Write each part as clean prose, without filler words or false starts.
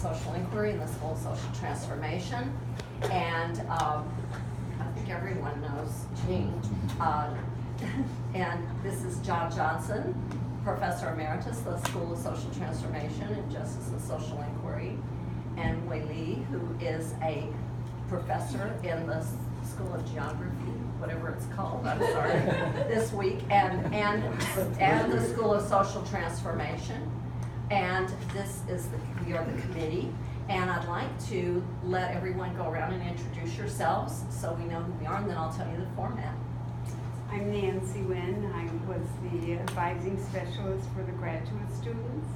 Social Inquiry in the School of Social Transformation. And I think everyone knows Jing. And this is John Johnson, Professor Emeritus of the School of Social Transformation and Justice and Social Inquiry. And Wei Li, who is a professor in the School of Geography, whatever it's called, I'm sorry, this week, and the School of Social Transformation. And we are the committee. And I'd like to let everyone go around and introduce yourselves so we know who we are, and then I'll tell you the format. I'm Nancy Nguyen. I was the advising specialist for the graduate students.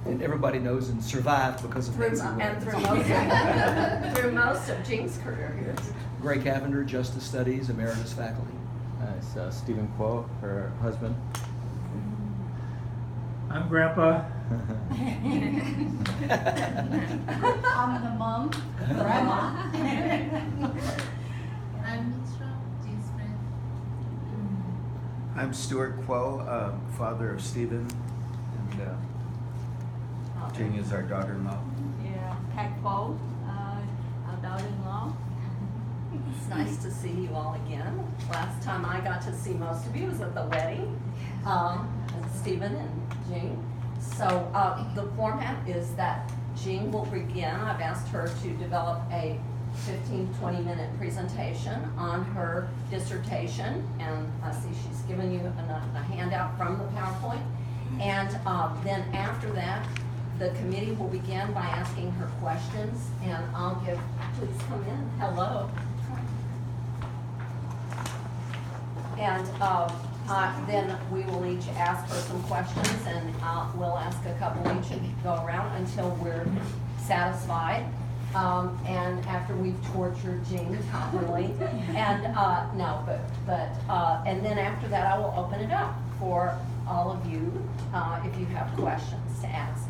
And everybody knows and survived because of Nancy Nguyen. And through most of Jing's career here. Gray Cavender, Justice Studies, Emeritus Faculty. It's Stephen Kuo, her husband. I'm Grandpa. I'm the mom, grandma. I'm Mitra, Jing's friend. I'm Stuart Kuo, father of Stephen, and Jing is our daughter-in-law. Yeah, Pat Kuo, our daughter-in-law. It's nice to see you all again. Last time I got to see most of you was at the wedding, Stephen and Jing. So the format is that Jing will begin. I've asked her to develop a 15-20 minute presentation on her dissertation, and I see she's given you a handout from the PowerPoint. And then after that, the committee will begin by asking her questions, and please come in, hello. And then we will each ask her some questions, and we'll ask a couple each and go around until we're satisfied. And after we've tortured Jing properly, and and then after that I will open it up for all of you if you have questions to ask.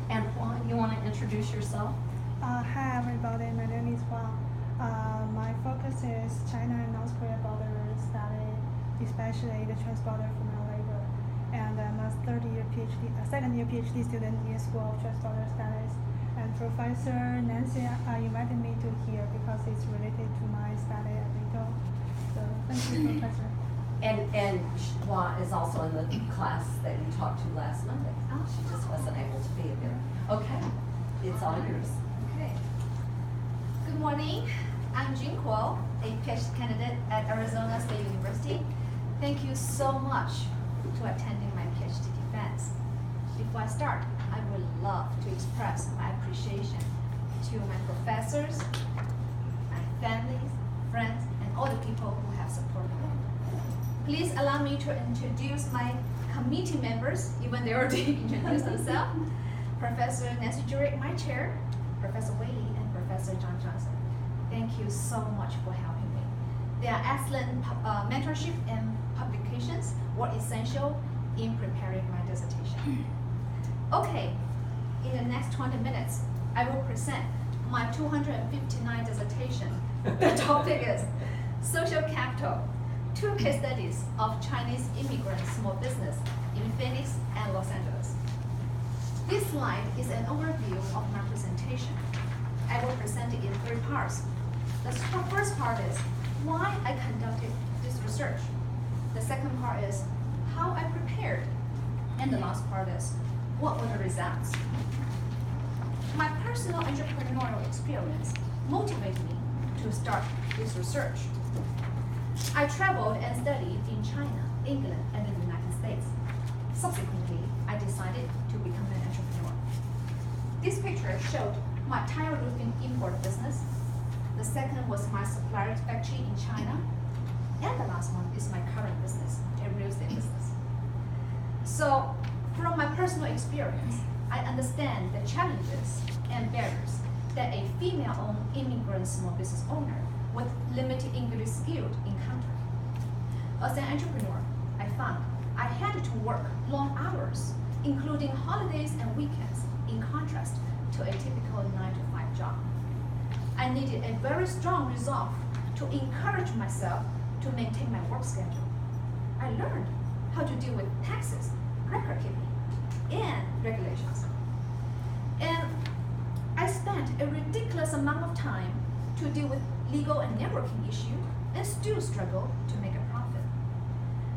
And Juan, you want to introduce yourself? Hi everybody, my name is Huang. My focus is China and North Korea border study, especially the trans-border female labor. And I'm a second-year PhD student in School of Trans-border Studies. And Professor Nancy invited me to here because it's related to my study at Ito. So thank you, Professor. And Hua is also in the class that you talked to last Monday. Oh. She just wasn't able to be there. Okay, it's all yours. Okay. Good morning. I'm Jing Kuo, a PhD candidate at Arizona State University. Thank you so much to attending my PhD defense. Before I start, I would love to express my appreciation to my professors, my families, friends, and all the people who have supported me. Please allow me to introduce my committee members, even they already introduced themselves. Professor Nancy Jurek, my chair, Professor Wei Li, and Professor John Johnson. Thank you so much for helping me. Their excellent mentorship and publications were essential in preparing my dissertation. Okay, in the next 20 minutes, I will present my 259 dissertation. The topic is Social Capital, 2 case studies of Chinese immigrant small business in Phoenix and Los Angeles. This slide is an overview of my presentation. I will present it in 3 parts. The first part is why I conducted this research. The second part is how I prepared. And the last part is what were the results. My personal entrepreneurial experience motivated me to start this research. I traveled and studied in China, England, and the United States. Subsequently, I decided to become an entrepreneur. This picture showed my tire roofing import business. The second was my supplier factory in China. And the last one is my current business, a real estate business. So, from my personal experience, I understand the challenges and barriers that a female-owned immigrant small business owner with limited English skills encounter. As an entrepreneur, I found I had to work long hours, including holidays and weekends, in contrast to a typical 9-to-5 job. I needed a very strong resolve to encourage myself to maintain my work schedule. I learned how to deal with taxes, record keeping, and regulations. And I spent a ridiculous amount of time to deal with legal and networking issues and still struggle to make a profit.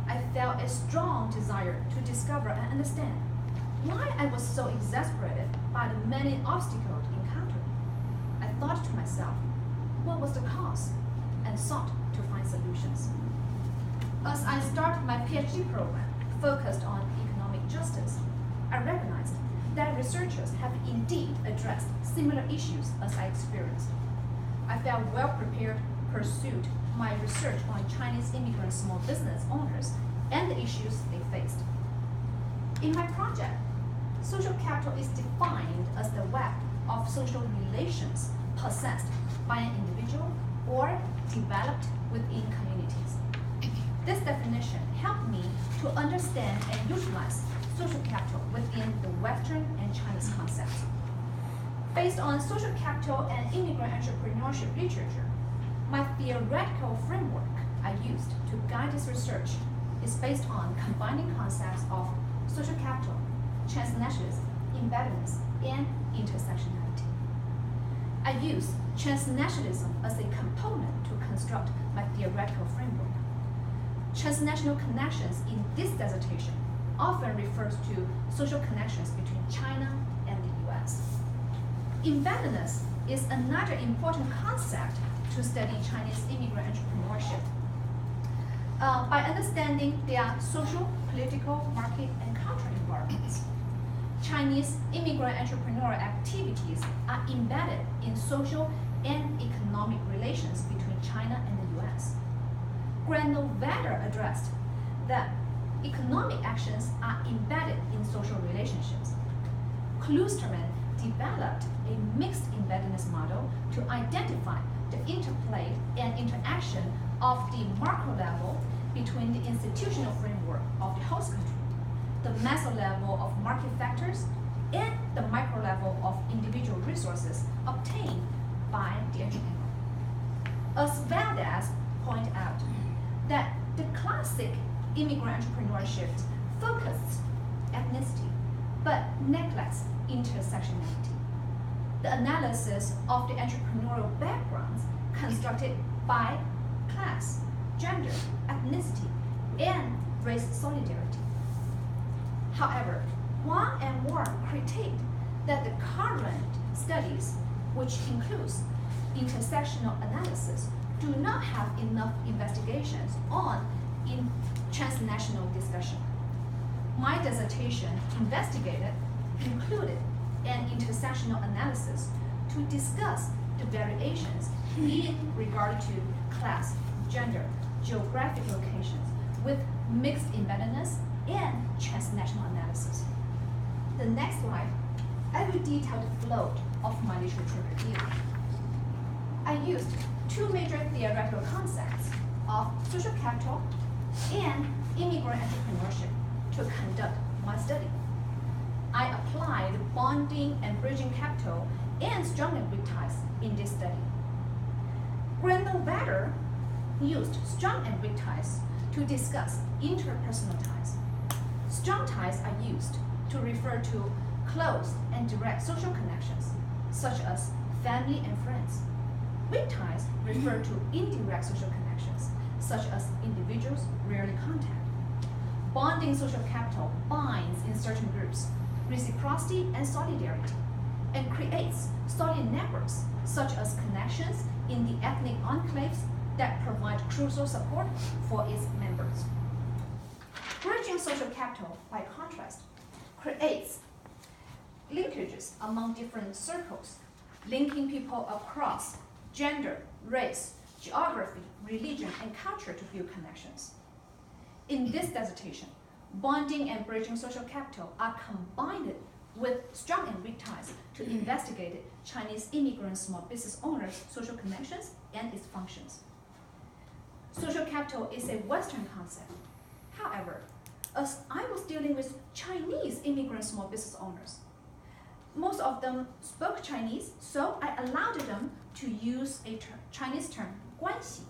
I felt a strong desire to discover and understand why I was so exasperated by the many obstacles encountered. I thought to myself, what was the cause? And sought to find solutions. As I started my PhD program focused on economic justice, I recognized that researchers have indeed addressed similar issues as I experienced. I felt well prepared to pursue my research on Chinese immigrant small business owners and the issues they faced. In my project, social capital is defined as the web of social relations possessed by an individual or developed within communities. This definition helped me to understand and utilize social capital within the Western and Chinese concepts. Based on social capital and immigrant entrepreneurship literature, my theoretical framework I used to guide this research is based on combining concepts of social capital, transnationalism, embeddedness, and intersectionality. I use transnationalism as a component to construct my theoretical framework. Transnational connections in this dissertation often refers to social connections between China and the US. Embeddedness is another important concept to study Chinese immigrant entrepreneurship. By understanding their social, political, market, and cultural environments, Chinese immigrant entrepreneurial activities are embedded in social and economic relations between China and the US. Granovetter addressed that economic actions are embedded in social relationships. Kloosterman developed a mixed embeddedness model to identify the interplay and interaction of the macro level between the institutional framework of the host country, the meso level of market factors, and the micro level of individual resources obtained by the entrepreneur. As Valdez pointed out, that the classic immigrant entrepreneurship focuses ethnicity, but neglects intersectionality. The analysis of the entrepreneurial backgrounds constructed by class, gender, ethnicity, and race solidarity. However, Wang and Ward critiqued that the current studies, which includes intersectional analysis, do not have enough investigations on transnational discussion. My dissertation included an intersectional analysis to discuss the variations in regard to class, gender, geographic locations with mixed embeddedness and transnational analysis. The next slide, I will detail the flow of my literature review. I used two major theoretical concepts of social capital and immigrant entrepreneurship to conduct my study. I applied bonding and bridging capital and strong and weak ties in this study. Granovetter used strong and weak ties to discuss interpersonal ties. Strong ties are used to refer to close and direct social connections, such as family and friends. Weak ties refer to indirect social connections, such as individuals rarely contact. Bonding social capital binds in certain groups, reciprocity and solidarity, and creates solid networks, such as connections in the ethnic enclaves that provide crucial support for its members. Bridging social capital, by contrast, creates linkages among different circles, linking people across gender, race, geography, religion, and culture to build connections. In this dissertation, bonding and bridging social capital are combined with strong and weak ties to investigate Chinese immigrant small business owners' social connections and its functions. Social capital is a Western concept. However, as I was dealing with Chinese immigrant small business owners, most of them spoke Chinese, so I allowed them to use a Chinese term, 关系.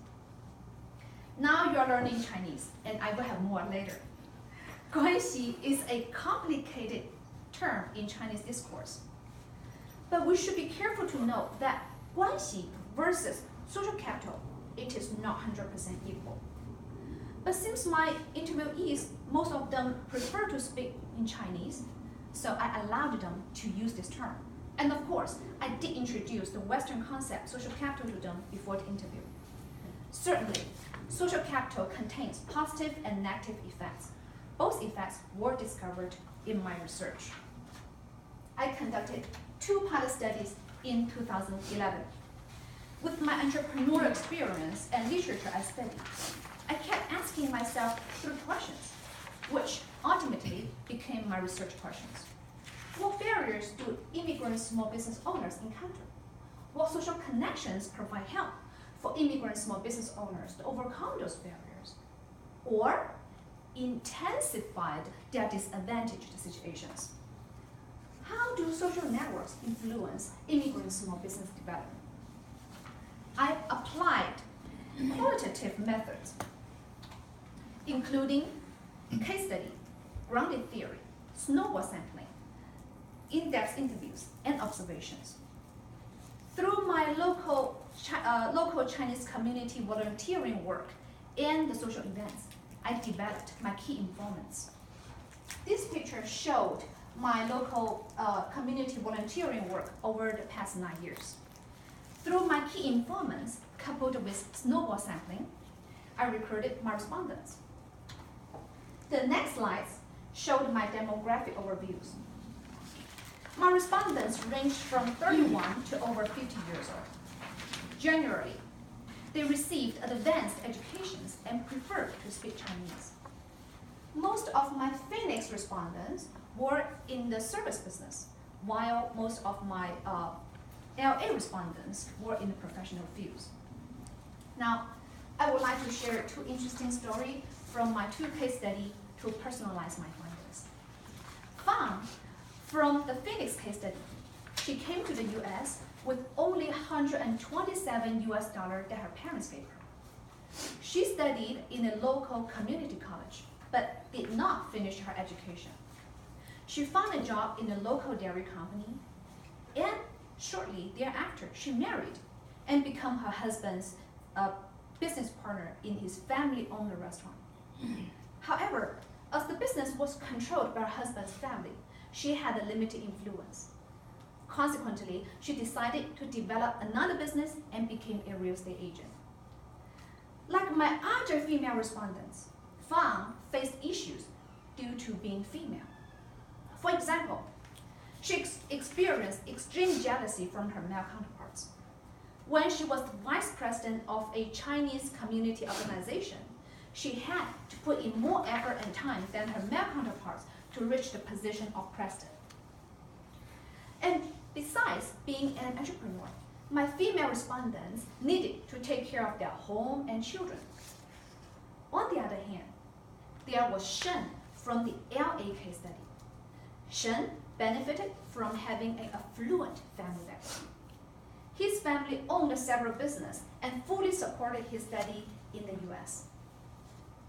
Now you are learning Chinese, and I will have more later. 关系is a complicated term in Chinese discourse. But we should be careful to note that 关系 versus social capital, it is not 100% equal. But since my interviewees, most of them prefer to speak in Chinese, so I allowed them to use this term. And of course, I did introduce the Western concept, social capital, to them before the interview. Certainly, social capital contains positive and negative effects. Both effects were discovered in my research. I conducted 2 pilot studies in 2011. With my entrepreneurial experience and literature I studied, I kept asking myself 3 questions, which ultimately became my research questions. What barriers do immigrant small business owners encounter? What social connections provide help for immigrant small business owners to overcome those barriers? Or intensified their disadvantaged situations? How do social networks influence immigrant small business development? I applied qualitative methods, including case study, grounded theory, snowball sampling, in-depth interviews, and observations. Through my local Chinese community volunteering work and the social events, I developed my key informants. This picture showed my local community volunteering work over the past 9 years. Through my key informants, coupled with snowball sampling, I recruited my respondents. The next slides showed my demographic overviews. My respondents ranged from 31 to over 50 years old. Generally, they received advanced educations and preferred to speak Chinese. Most of my Phoenix respondents were in the service business, while most of my LA respondents were in the professional fields. Now, I would like to share 2 interesting stories from my 2 case studies to personalize my findings. Fang, from the Phoenix case study, she came to the US with only $127 that her parents gave her. She studied in a local community college, but did not finish her education. She found a job in a local dairy company, and shortly thereafter, she married and became her husband's business partner in his family-owned restaurant. However, as the business was controlled by her husband's family, she had a limited influence. Consequently, she decided to develop another business and became a real estate agent. Like my other female respondents, Fang faced issues due to being female. For example, she experienced extreme jealousy from her male counterparts. When she was vice president of a Chinese community organization, she had to put in more effort and time than her male counterparts to reach the position of president. And besides being an entrepreneur, my female respondents needed to take care of their home and children. On the other hand, there was Shen from the LA case study. Shen benefited from having an affluent family background. His family owned several businesses and fully supported his study in the US.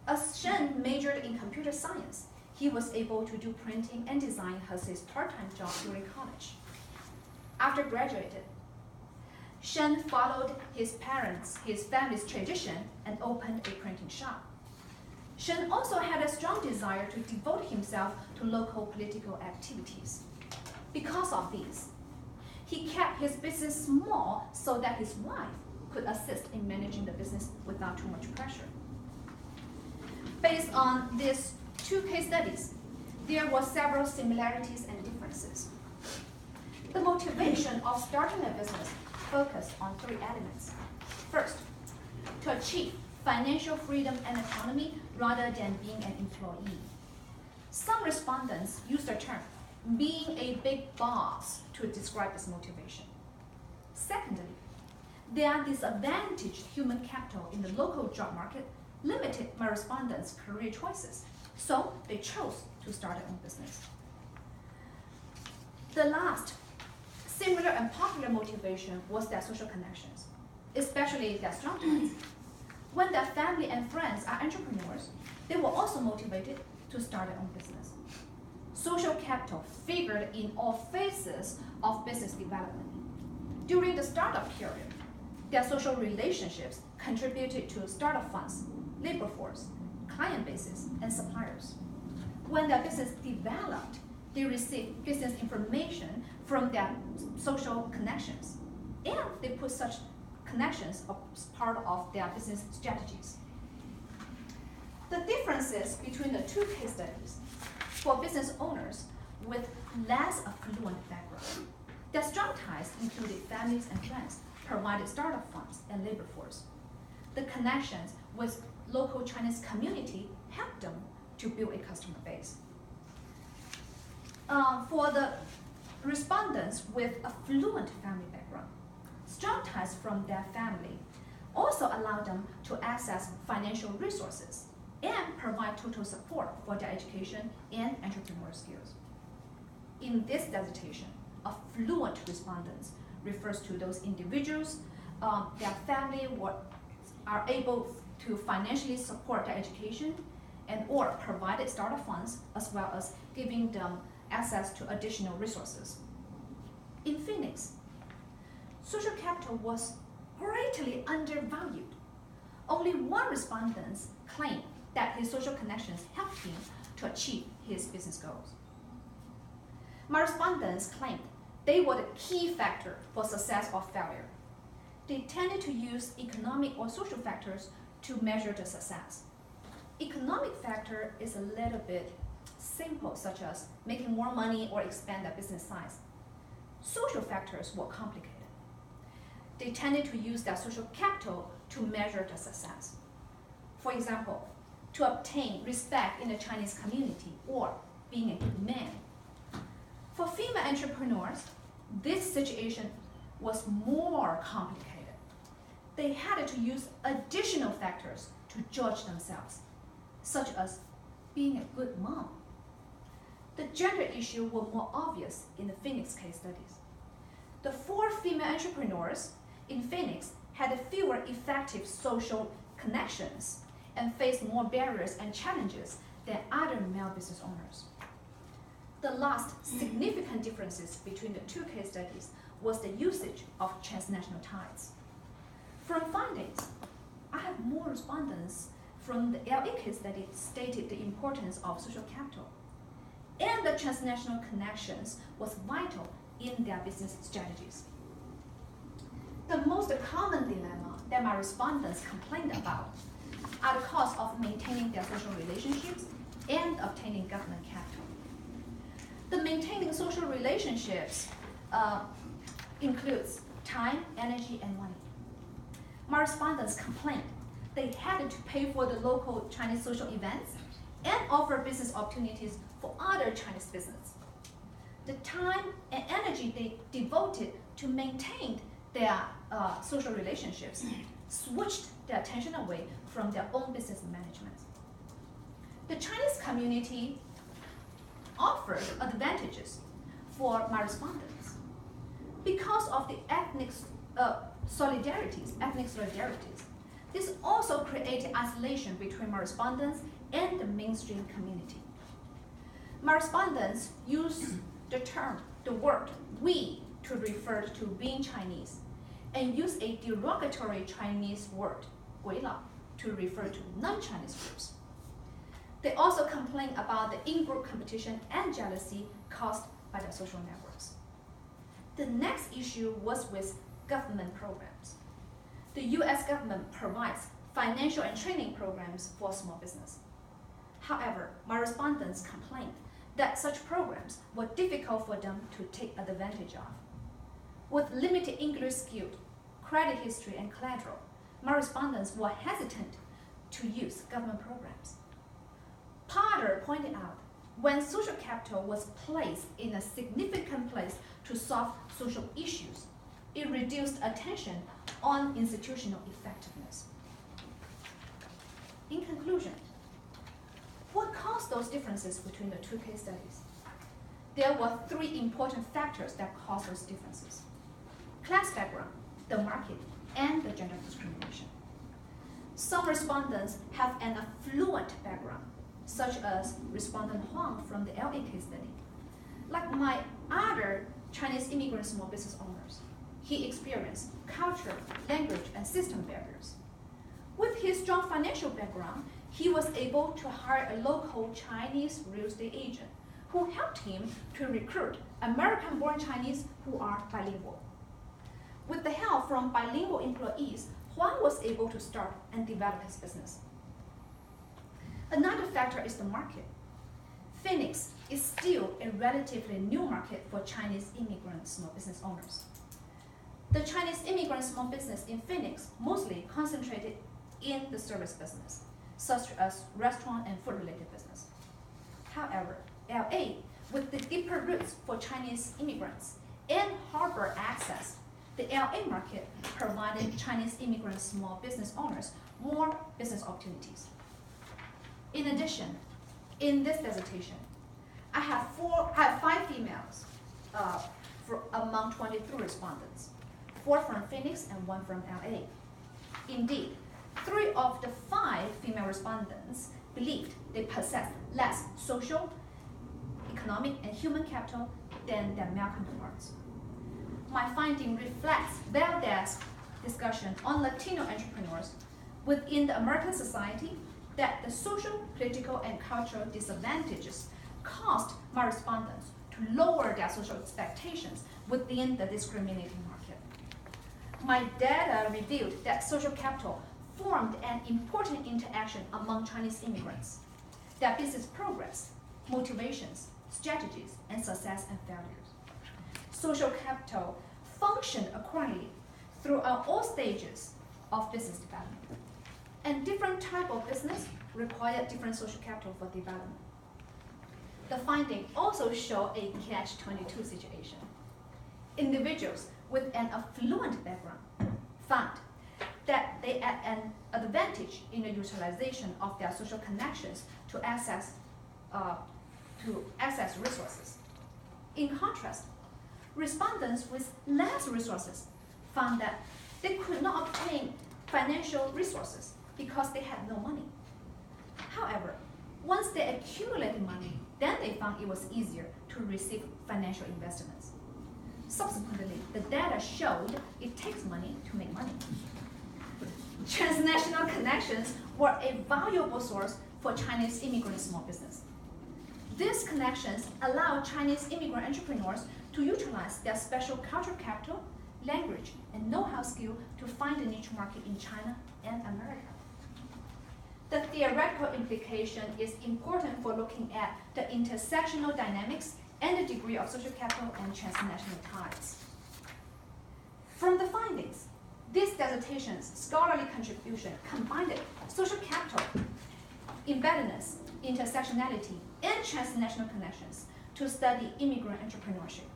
As Shen majored in computer science, he was able to do printing and design as his part-time job during college. After graduating, Shen followed his family's tradition and opened a printing shop. Shen also had a strong desire to devote himself to local political activities. Because of this, he kept his business small so that his wife could assist in managing the business without too much pressure. Based on these 2 case studies, there were several similarities and differences. The motivation of starting a business focused on 3 elements. First, to achieve financial freedom and autonomy rather than being an employee. Some respondents use the term being a big boss to describe this motivation. Secondly, their disadvantaged human capital in the local job market limited my respondents' career choices, so they chose to start their own business. The last similar and popular motivation was their social connections, especially their strong ties. When their family and friends are entrepreneurs, they were also motivated to start their own business. Social capital figured in all phases of business development. During the startup period, their social relationships contributed to startup funds, labor force, client bases, and suppliers. When their business developed, they received business information from their social connections, and they put such connections as part of their business strategies. The differences between the two case studies for business owners with less affluent background, their strong ties included families and friends, provided startup funds and labor force. The connections with local Chinese community helped them to build a customer base. For the respondents with affluent family background, strong ties from their family also allowed them to access financial resources and provide total support for their education and entrepreneurial skills. In this dissertation, affluent respondents refers to those individuals, their family are able to financially support their education and or provided startup funds, as well as giving them access to additional resources. In Phoenix, social capital was greatly undervalued. Only one respondent claimed that his social connections helped him to achieve his business goals. My respondents claimed they were the key factor for success or failure. They tended to use economic or social factors to measure the success. Economic factor is a little bit simple, such as making more money or expand their business size. Social factors were complicated. They tended to use their social capital to measure the success. For example, to obtain respect in the Chinese community or being a good man. For female entrepreneurs, this situation was more complicated. They had to use additional factors to judge themselves, such as being a good mom. The gender issue were more obvious in the Phoenix case studies. The 4 female entrepreneurs in Phoenix had fewer effective social connections and faced more barriers and challenges than other male business owners. The last significant differences between the 2 case studies was the usage of transnational ties. From findings, I have more respondents from the LA case study stated the importance of social capital, and the transnational connections was vital in their business strategies. The most common dilemma that my respondents complained about are the cost of maintaining their social relationships and obtaining government capital. The maintaining social relationships includes time, energy, and money. My respondents complained they had to pay for the local Chinese social events and offer business opportunities for other Chinese business. The time and energy they devoted to maintain their social relationships switched their attention away from their own business management. The Chinese community offered advantages for my respondents. Because of the ethnic solidarities, this also created isolation between my respondents and the mainstream community. My respondents use the word we to refer to being Chinese, and use a derogatory Chinese word, 鬼佬, to refer to non-Chinese groups. They also complain about the in-group competition and jealousy caused by their social networks. The next issue was with government programs. The US government provides financial and training programs for small business. However, my respondents complained that such programs were difficult for them to take advantage of. With limited English skills, credit history, and collateral, my respondents were hesitant to use government programs. Potter pointed out, when social capital was placed in a significant place to solve social issues, it reduced attention on institutional effectiveness. In conclusion, what caused those differences between the 2 case studies? There were 3 important factors that caused those differences: class background, the market, and the gender discrimination. Some respondents have an affluent background, such as respondent Huang from the LA case study. Like my other Chinese immigrant small business owners. He experienced culture, language, and system barriers. With his strong financial background, he was able to hire a local Chinese real estate agent who helped him to recruit American-born Chinese who are bilingual. With the help from bilingual employees, Huang was able to start and develop his business. Another factor is the market. Phoenix is still a relatively new market for Chinese immigrant small business owners. The Chinese immigrant small business in Phoenix mostly concentrated in the service business, such as restaurant and food-related business. However, LA, with the deeper roots for Chinese immigrants and harbor access, the LA market provided Chinese immigrant small business owners more business opportunities. In addition, in this dissertation, I have 5 females among 23 respondents, 4 from Phoenix and 1 from LA. Indeed, 3 of the 5 female respondents believed they possessed less social, economic, and human capital than their male counterparts. My finding reflects well-desk discussion on Latino entrepreneurs within the American society that the social, political, and cultural disadvantages caused my respondents to lower their social expectations within the discriminating market. My data revealed that social capital formed an important interaction among Chinese immigrants, their business progress, motivations, strategies, and success and failures. Social capital functioned accordingly throughout all stages of business development. And different types of business require different social capital for development. The findings also show a catch-22 situation. Individuals with an affluent background found that they had an advantage in the utilization of their social connections to access resources. In contrast, respondents with less resources found that they could not obtain financial resources because they had no money. However, once they accumulated money, then they found it was easier to receive financial investments. Subsequently, the data showed it takes money to make money. Transnational connections were a valuable source for Chinese immigrant small business. These connections allow Chinese immigrant entrepreneurs to utilize their special cultural capital, language, and know-how skill to find a niche market in China and America. The theoretical implication is important for looking at the intersectional dynamics and the degree of social capital and transnational ties. From the findings, this dissertation's scholarly contribution combined social capital, embeddedness, intersectionality, and transnational connections to study immigrant entrepreneurship.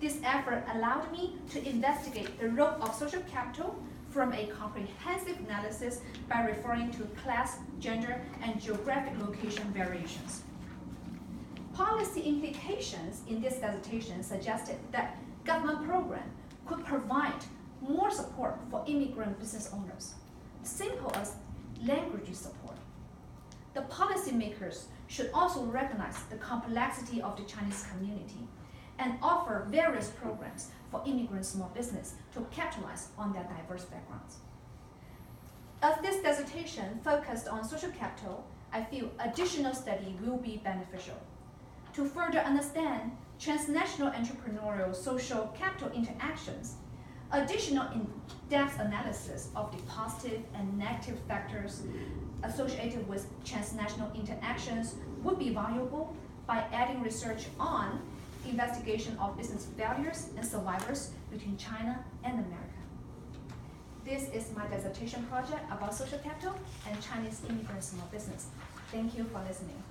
This effort allowed me to investigate the role of social capital from a comprehensive analysis by referring to class, gender, and geographic location variations. Policy implications in this dissertation suggested that government programs could provide more support for immigrant business owners, simple as language support. The policymakers should also recognize the complexity of the Chinese community and offer various programs for immigrant small business to capitalize on their diverse backgrounds. As this dissertation focused on social capital, I feel additional study will be beneficial. To further understand transnational entrepreneurial social capital interactions, additional in-depth analysis of the positive and negative factors associated with transnational interactions would be valuable by adding research on investigation of business failures and survivors between China and America. This is my dissertation project about social capital and Chinese immigrant small business. Thank you for listening.